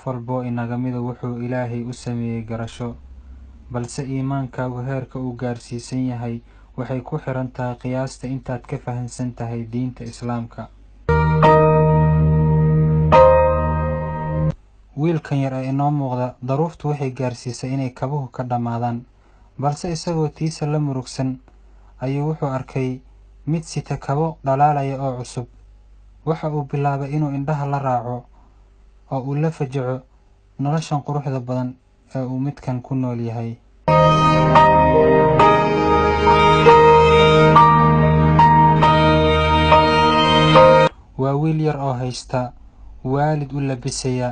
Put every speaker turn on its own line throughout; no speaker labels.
qof walbo inaga mida wuxuu Ilaahay u sameeyay garasho, balse iimaankaagu heerka uu gaarsiisan yahay waxay ku xiran tahay qiyaasta intaad ka fahansan tahay diinta Islaamka. wiilkan yar ee inoo muuqda daruuftu waxay gaarsiisay inay kabuhu ka dhamaadaan, balse isagoo tiisa la murugsan ayuu wuxuu arkay mid sita kabo dhalaalaya oo cusub. waxa uu bilaabay inuu indhaha la raaco oo uu la fajaco noloshan quruxda badan ee uu midkan ku nool yahay. waa wiil yar oo haysta waalid u labisaya,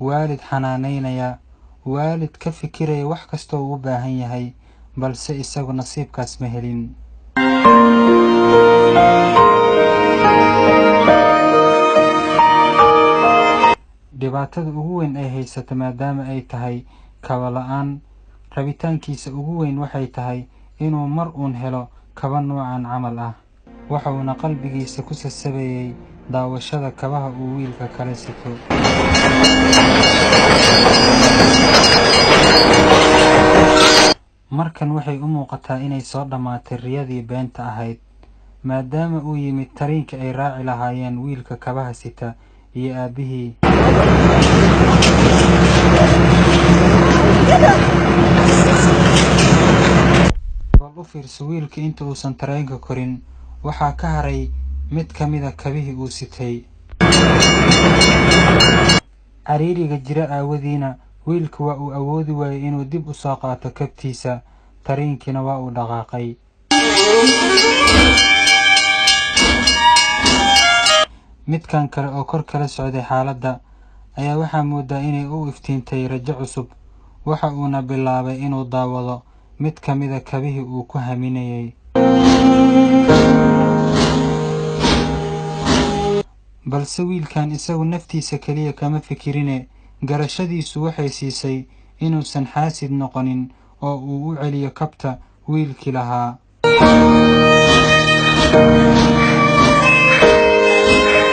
waalid xanaaneynaya, waalid ka fikiraya wax kasta oo u baahan yahay, balse isagu nasiibkaas ma helin. dhibaatada ugu weyn ay haysato maadaama ay tahay kaba la'aan, rabitaankiisa ugu weyn waxay tahay inuu mar uun helo kaba noocan camal ah. waxa uuna qalbigiisa ku sasabayay daawashada kabaha uu wiilka kala sito. markan waxay u muuqataa inay soo dhammaatay riyadii beenta ahayd, maadaama uu yimid tariinka ay raaci lahaayeen wiilka kabaha sita iyo aabihii. bal u fiirso, wiilka inta uusan tareenka korin waxaa ka haray mid ka mida kabihii uu sitay. cariiriga jira aawadiina wiilka waa uu awoodi waayay inuu dib u soo qaato kabtiisa, tariinkiina waa uu dhaqaaqay. midkan kale oo kor kala socday xaaladda ayaa waxaa moodaa inay u iftiintay rajo cusub. waxa uuna bilaabay inuu daawado mid ka mida kabihii uu ku haminayay. balse wiilkan isagu naftiisa keliya kama fikirine, garashadiisu waxay siisay inuusan xaasid noqonin oo uu u celiyo kabta wiilkii lahaa.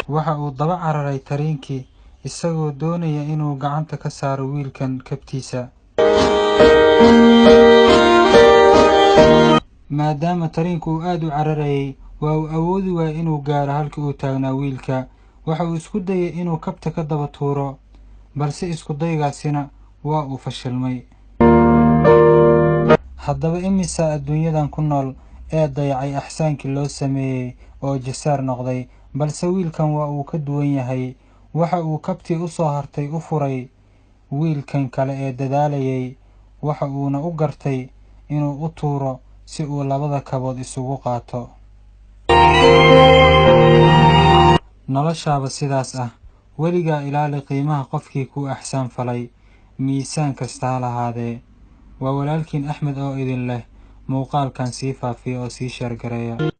waxa uu daba cararay tariinkii isagoo doonaya inuu gacanta ka saaro wiilkan kabtiisa. maadaama tariinku uu aad u cararayay, waa uu awoodi waayay inuu gaaro halka uu taagnaa wiilka. waxa uu isku dayay inuu kabta ka daba tuuro, balse isku daygaasina waa uu fashilmay. haddaba imisa adduunyadan ku nool ee dayacay axsaankii loo sameeyey oo jasaar noqday, balse wiilkan waa uu ka duwan yahay. waxa uu kabtii u soo hartay u furay wiilkan kale ee dadaalayay, waxa uuna u gartay inuu u tuuro si uu labada kabood isugu qaato. noloshaaba sidaas ah, weligaa ilaali qiimaha qofkii kuu axsaan falay, miisaan kasta ha lahaadee. waa walaalkiin Axmed oo idin leh muuqaalkan sii faafiya oo sii sheer gareeya.